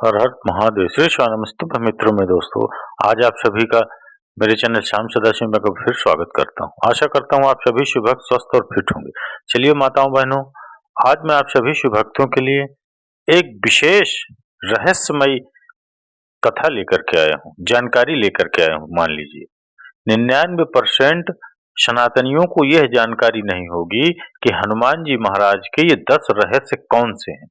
हर हर महादेव। श्री नमस्तुभ्यं मित्रों में दोस्तों, आज आप सभी का मेरे चैनल श्याम सदाशिव में फिर स्वागत करता हूं। आशा करता हूं आप सभी शुभ भक्त स्वस्थ और फिट होंगे। चलिए माताओं बहनों, आज मैं आप सभी शुभ भक्तों के लिए एक विशेष रहस्यमयी कथा लेकर के आया हूं, जानकारी लेकर के आया हूं। मान लीजिए 99% सनातनियों को यह जानकारी नहीं होगी कि हनुमान जी महाराज के ये 10 रहस्य कौन से हैं।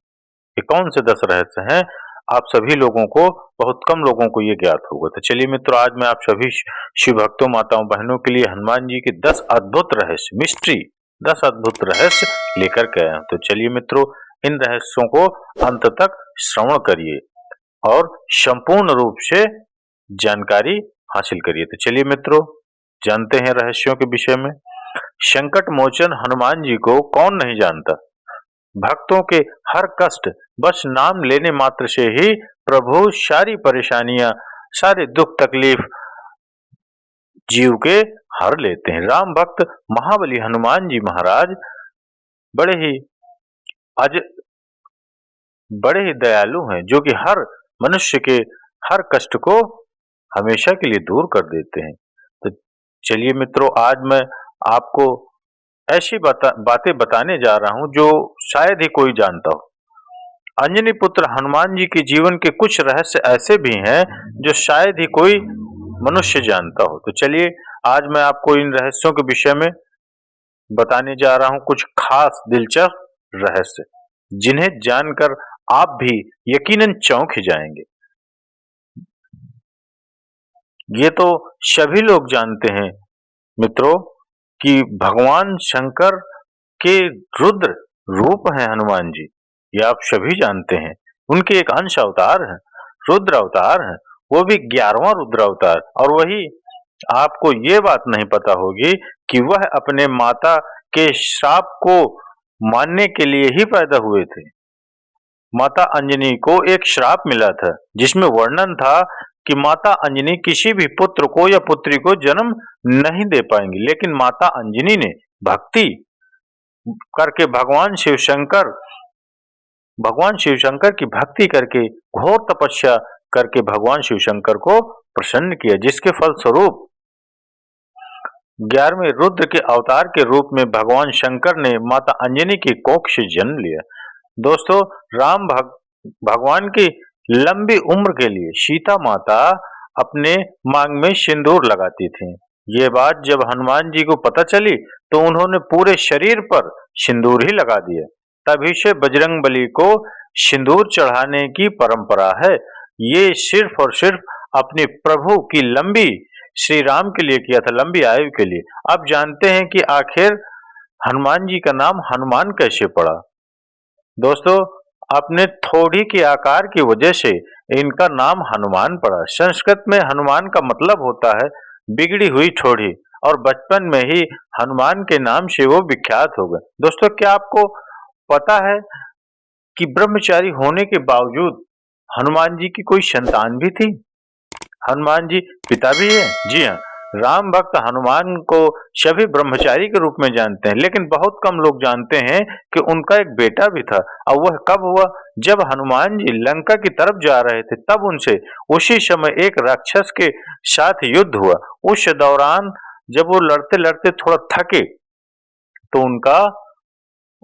ये कौन से 10 रहस्य हैं, आप सभी लोगों को, बहुत कम लोगों को ये ज्ञात होगा। तो चलिए मित्रों, आज मैं आप सभी शिव भक्तों माताओं बहनों के लिए हनुमान जी के 10 अद्भुत रहस्य, मिस्ट्री 10 अद्भुत रहस्य लेकर के आया हूं। तो चलिए मित्रों, इन रहस्यों को अंत तक श्रवण करिए और संपूर्ण रूप से जानकारी हासिल करिए। तो चलिए मित्रों, जानते हैं रहस्यों के विषय में। संकट मोचन हनुमान जी को कौन नहीं जानता। भक्तों के हर कष्ट बस नाम लेने मात्र से ही प्रभु सारी परेशानियां, सारे दुख तकलीफ जीव के हर लेते हैं। राम भक्त महाबली हनुमान जी महाराज बड़े ही आज बड़े ही दयालु हैं, जो कि हर मनुष्य के हर कष्ट को हमेशा के लिए दूर कर देते हैं। तो चलिए मित्रों, आज मैं आपको ऐसी बातें बताने जा रहा हूं जो शायद ही कोई जानता हो। अंजनी पुत्र हनुमान जी के जीवन के कुछ रहस्य ऐसे भी हैं जो शायद ही कोई मनुष्य जानता हो। तो चलिए, आज मैं आपको इन रहस्यों के विषय में बताने जा रहा हूं, कुछ खास दिलचस्प रहस्य, जिन्हें जानकर आप भी यकीनन चौंक ही जाएंगे। ये तो सभी लोग जानते हैं मित्रों कि भगवान शंकर के रुद्र रूप हैं हनुमान जी। ये आप सभी जानते हैं। उनके एक अंश अवतार है, रुद्र अवतार है, वो भी 11वां रुद्र अवतार। और वही आपको ये बात नहीं पता होगी कि वह अपने माता के श्राप को मानने के लिए ही पैदा हुए थे। माता अंजनी को एक श्राप मिला था, जिसमें वर्णन था कि माता अंजनी किसी भी पुत्र को या पुत्री को जन्म नहीं दे पाएंगी। लेकिन माता अंजनी ने भक्ति करके भगवान शिवशंकर की भक्ति करके, घोर तपस्या करके भगवान शिवशंकर को प्रसन्न किया, जिसके फलस्वरूप 11वें रुद्र के अवतार के रूप में भगवान शंकर ने माता अंजनी की कोख से जन्म लिया। दोस्तों, भगवान की लंबी उम्र के लिए सीता माता अपने मांग में सिंदूर लगाती थी। ये बात जब हनुमान जी को पता चली तो उन्होंने पूरे शरीर पर सिंदूर ही लगा दिया। तभी से बजरंगबली को सिंदूर चढ़ाने की परंपरा है। ये सिर्फ और सिर्फ अपने प्रभु की लंबी, श्री राम के लिए किया था, लंबी आयु के लिए। अब जानते हैं कि आखिर हनुमान जी का नाम हनुमान कैसे पड़ा। दोस्तों, अपने थोड़ी के आकार की वजह से इनका नाम हनुमान पड़ा। संस्कृत में हनुमान का मतलब होता है बिगड़ी हुई ठोड़ी, और बचपन में ही हनुमान के नाम से वो विख्यात हो गए। दोस्तों, क्या आपको पता है कि ब्रह्मचारी होने के बावजूद हनुमान जी की कोई संतान भी थी? हनुमान जी पिता भी है। जी हाँ, राम भक्त हनुमान को सभी ब्रह्मचारी के रूप में जानते हैं, लेकिन बहुत कम लोग जानते हैं कि उनका एक बेटा भी था। और वह कब हुआ? जब हनुमान जी लंका की तरफ जा रहे थे, तब उनसे उसी समय एक राक्षस के साथ युद्ध हुआ। उस दौरान जब वो लड़ते लड़ते थोड़ा थके तो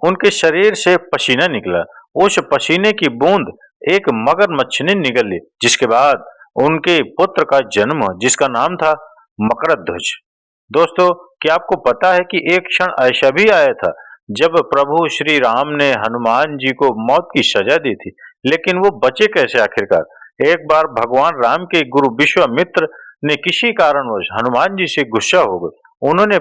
उनके शरीर से पसीना निकला। उस पसीने की बूंद एक मगरमच्छ ने निगल ली, जिसके बाद उनके पुत्र का जन्म हुआ, जिसका नाम था मकरध्वज। दोस्तों, क्या आपको पता है कि एक क्षण ऐसा भी आया था जब प्रभु श्री राम ने हनुमान जी को मौत की सजा दी थी, लेकिन वो बचे कैसे आखिरकार? एक बार भगवान राम के गुरु विश्वामित्र ने किसी कारणवश हनुमान जी से गुस्सा हो गए। उन्होंने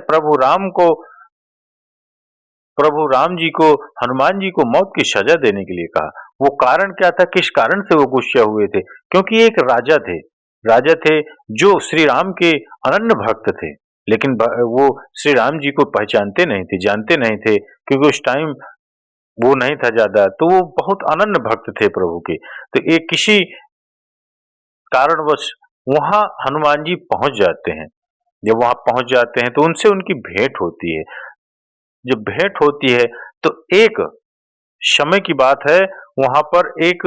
प्रभु राम जी को हनुमान जी को मौत की सजा देने के लिए कहा। वो कारण क्या था, किस कारण से वो गुस्सा हुए थे? क्योंकि एक राजा थे जो श्री राम के अनन्य भक्त थे, लेकिन वो श्री राम जी को पहचानते नहीं थे, जानते नहीं थे, क्योंकि उस टाइम वो नहीं था ज्यादा, तो वो बहुत अनन्य भक्त थे प्रभु के। तो एक किसी कारणवश वहां हनुमान जी पहुंच जाते हैं। जब वहां पहुंच जाते हैं तो उनसे उनकी भेंट होती है। जब भेंट होती है तो एक समय की बात है, वहां पर एक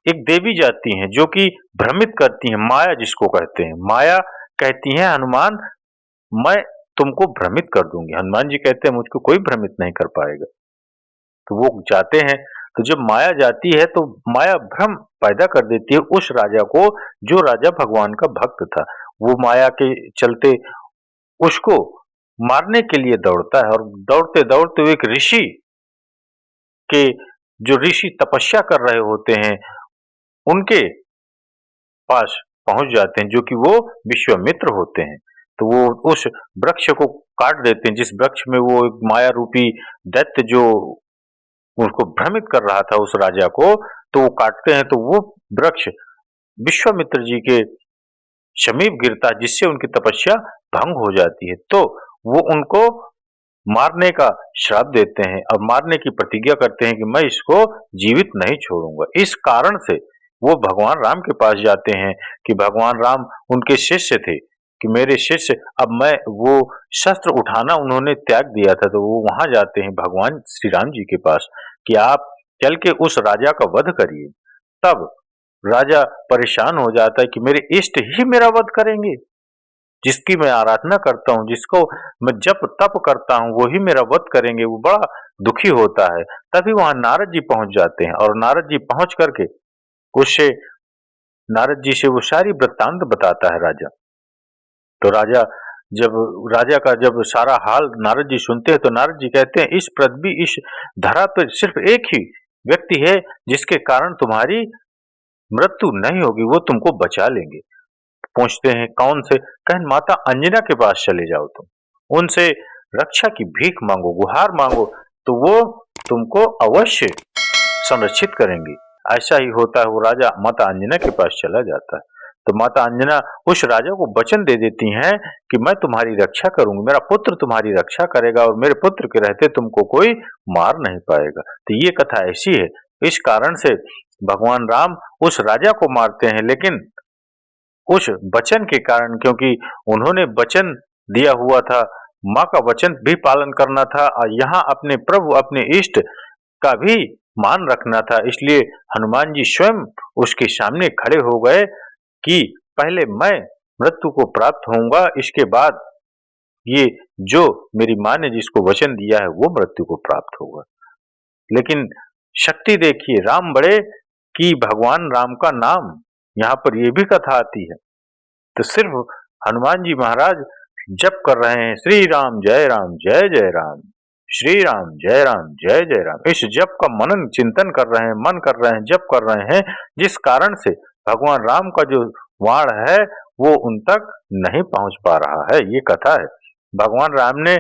एक देवी जाती हैं जो कि भ्रमित करती हैं, माया जिसको कहते हैं। माया कहती है हनुमान, मैं तुमको भ्रमित कर दूंगी। हनुमान जी कहते हैं मुझको कोई भ्रमित नहीं कर पाएगा। तो वो जाते हैं, तो जब माया जाती है तो माया भ्रम पैदा कर देती है उस राजा को, जो राजा भगवान का भक्त था। वो माया के चलते उसको मारने के लिए दौड़ता है, और दौड़ते दौड़ते वो एक ऋषि के, जो ऋषि तपस्या कर रहे होते हैं, उनके पास पहुंच जाते हैं, जो कि वो विश्वामित्र होते हैं। तो वो उस वृक्ष को काट देते हैं, जिस वृक्ष में वो एक माया रूपी दैत्य जो उसको भ्रमित कर रहा था उस राजा को, तो वो काटते हैं, तो वो वृक्ष विश्वामित्र जी के समीप गिरता है, जिससे उनकी तपस्या भंग हो जाती है। तो वो उनको मारने का श्राप देते हैं और मारने की प्रतिज्ञा करते हैं कि मैं इसको जीवित नहीं छोड़ूंगा। इस कारण से वो भगवान राम के पास जाते हैं कि भगवान राम उनके शिष्य थे, कि मेरे शिष्य, अब मैं वो शस्त्र उठाना उन्होंने त्याग दिया था, तो वो वहां जाते हैं भगवान श्री राम जी के पास कि आप चल के उस राजा का वध करिए। तब राजा परेशान हो जाता है कि मेरे इष्ट ही मेरा वध करेंगे, जिसकी मैं आराधना करता हूँ, जिसको मैं जप तप करता हूँ, वो ही मेरा वध करेंगे। वो बड़ा दुखी होता है। तभी वहां नारद जी पहुंच जाते हैं, और नारद जी पहुंच करके उससे, नारद जी से वो सारी वृत्तांत बताता है राजा। तो राजा का जब सारा हाल नारद जी सुनते हैं, तो नारद जी कहते हैं इस पृथ्वी, इस धरा पर सिर्फ एक ही व्यक्ति है जिसके कारण तुम्हारी मृत्यु नहीं होगी, वो तुमको बचा लेंगे। पूछते हैं कौन से? कहें माता अंजना के पास चले जाओ, तुम उनसे रक्षा की भीख मांगो, गुहार मांगो, तो वो तुमको अवश्य संरक्षित करेंगी। ऐसा ही होता है। वो राजा माता अंजना के पास चला जाता है, तो माता अंजना उस राजा को वचन दे देती हैं कि मैं तुम्हारी रक्षा करूंगी, मेरा पुत्र तुम्हारी रक्षा करेगा, और मेरे पुत्र के रहते तुमको कोई मार नहीं पाएगा। तो ये कथा ऐसी है। इस कारण से भगवान राम उस राजा को मारते हैं, लेकिन उस वचन के कारण, क्योंकि उन्होंने वचन दिया हुआ था, माँ का वचन भी पालन करना था, और यहाँ अपने प्रभु, अपने इष्ट का भी मान रखना था, इसलिए हनुमान जी स्वयं उसके सामने खड़े हो गए कि पहले मैं मृत्यु को प्राप्त होऊंगा, इसके बाद ये जो मेरी माँ ने जिसको वचन दिया है वो मृत्यु को प्राप्त होगा। लेकिन शक्ति देखिए, राम बड़े कि भगवान राम का नाम, यहाँ पर ये भी कथा आती है। तो सिर्फ हनुमान जी महाराज जप कर रहे हैं, श्री राम जय राम, श्री राम जय राम। इस जप का मनन चिंतन कर रहे हैं, मन कर रहे हैं, जप कर रहे हैं, जिस कारण से भगवान राम का जो वाण है वो उन तक नहीं पहुंच पा रहा है। ये कथा है। भगवान राम ने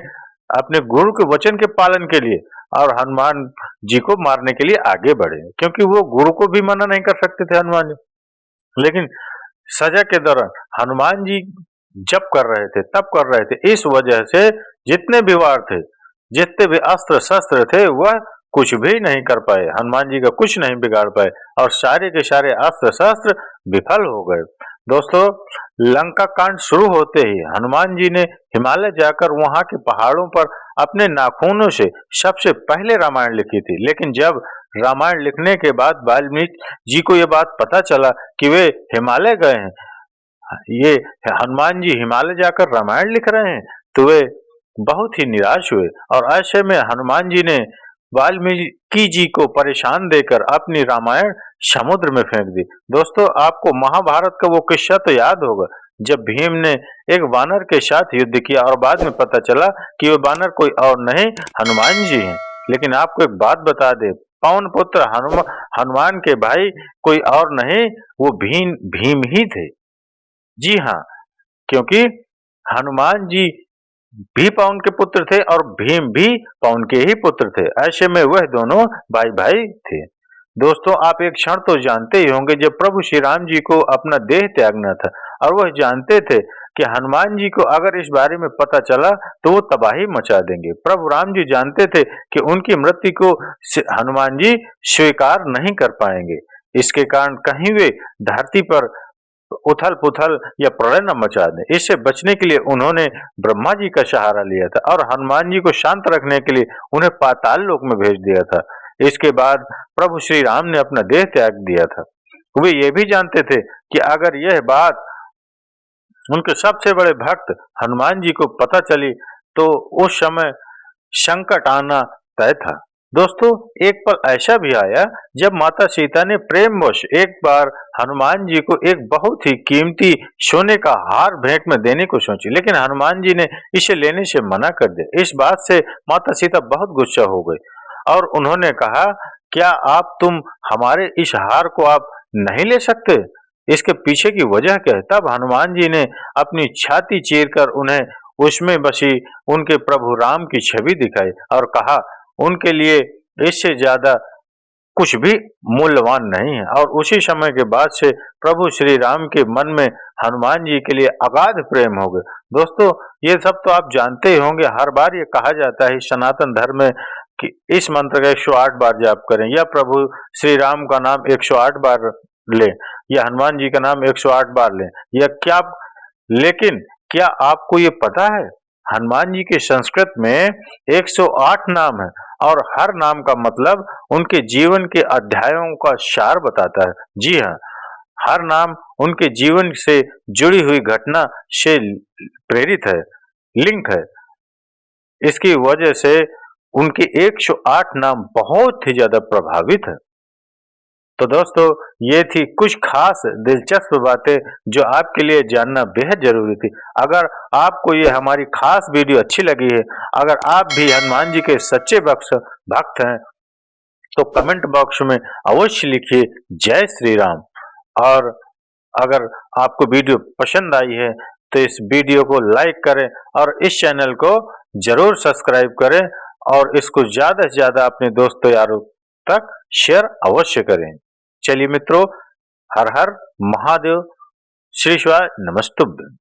अपने गुरु के वचन के पालन के लिए और हनुमान जी को मारने के लिए आगे बढ़े, क्योंकि वो गुरु को भी मना नहीं कर सकते थे हनुमान जी। लेकिन सजा के दौरान हनुमान जी जप कर रहे थे, तप कर रहे थे, इस वजह से जितने भी वार थे, जितने भी अस्त्र शस्त्र थे, वह कुछ भी नहीं कर पाए, हनुमान जी का कुछ नहीं बिगाड़ पाए, और सारे के सारे अस्त्र शस्त्र विफल हो गए। दोस्तों, लंका कांड शुरू होते ही हनुमान जी ने हिमालय जाकर वहां के पहाड़ों पर अपने नाखूनों से सबसे पहले रामायण लिखी थी। लेकिन जब रामायण लिखने के बाद वाल्मीकि जी को यह बात पता चला कि वे हिमालय गए हैं, ये हनुमान जी हिमालय जाकर रामायण लिख रहे हैं, तो वे बहुत ही निराश हुए, और ऐसे में हनुमान जी ने वाल्मीकि जी को परेशान देकर अपनी रामायण समुद्र में फेंक दी। दोस्तों, आपको महाभारत का वो किस्सा तो याद होगा, जब भीम ने एक वानर के साथ युद्ध किया और बाद में पता चला कि वो वानर कोई और नहीं हनुमान जी हैं। लेकिन आपको एक बात बता दे, पवन पुत्र हनुमान के भाई कोई और नहीं, वो भीम ही थे। जी हाँ, क्योंकि हनुमान जी भी पवन के पुत्र थे और भीम भी पवन के ही पुत्र थे। ऐसे में वह दोनों भाई भाई थे। दोस्तों, आप एक क्षण तो जानते ही होंगे, जब प्रभु श्री राम जी को अपना देह त्यागना था और वह जानते थे कि हनुमान जी को अगर इस बारे में पता चला तो वो तबाही मचा देंगे। प्रभु राम जी जानते थे कि उनकी मृत्यु को हनुमान जी स्वीकार नहीं कर पाएंगे, इसके कारण कहीं वे धरती पर उथल पुथल या प्रलय न मचा दें। इससे बचने के लिए उन्होंने ब्रह्मा जी का सहारा लिया था, और हनुमान जी को शांत रखने के लिए उन्हें पाताल लोक में भेज दिया था। इसके बाद प्रभु श्री राम ने अपना देह त्याग दिया था। वे ये भी जानते थे कि अगर यह बात उनके सबसे बड़े भक्त हनुमान जी को पता चली तो उस समय संकट आना तय था। दोस्तों, एक पल ऐसा भी आया जब माता सीता ने प्रेमवश एक बार हनुमान जी को एक बहुत ही कीमती सोने का हार भेंट में देने को सोची, लेकिन हनुमान जी ने इसे लेने से मना कर दिया। इस बात से माता सीता बहुत गुस्सा हो गई और उन्होंने कहा, क्या तुम हमारे इस हार को आप नहीं ले सकते? इसके पीछे की वजह क्या है? तब हनुमान जी ने अपनी छाती चीरकर उन्हें उसमें बसी उनके प्रभु राम की छवि दिखाई और कहा, उनके लिए इससे ज्यादा कुछ भी मूल्यवान नहीं है। और उसी समय के बाद से प्रभु श्री राम के मन में हनुमान जी के लिए अगाध प्रेम हो गए। दोस्तों, ये सब तो आप जानते ही होंगे, हर बार ये कहा जाता है सनातन धर्म में कि इस मंत्र का 108 बार जाप करें, या प्रभु श्री राम का नाम 108 बार लें, या हनुमान जी का नाम 108 बार लें, या क्या। लेकिन क्या आपको ये पता है, हनुमान जी के संस्कृत में 108 नाम है और हर नाम का मतलब उनके जीवन के अध्यायों का सार बताता है। जी हाँ, हर नाम उनके जीवन से जुड़ी हुई घटना से प्रेरित है, लिंक है। इसकी वजह से उनके 108 नाम बहुत ही ज्यादा प्रभावित है। तो दोस्तों, ये थी कुछ खास दिलचस्प बातें जो आपके लिए जानना बेहद जरूरी थी। अगर आपको ये हमारी खास वीडियो अच्छी लगी है, अगर आप भी हनुमान जी के सच्चे भक्त हैं, तो कमेंट बॉक्स में अवश्य लिखिए जय श्री राम। और अगर आपको वीडियो पसंद आई है तो इस वीडियो को लाइक करें और इस चैनल को जरूर सब्सक्राइब करें और इसको ज्यादा से ज्यादा अपने दोस्तों यारों तक शेयर अवश्य करें। चलिए मित्रों, हर हर महादेव, श्री शिवाय, नमस्तुभ्यं।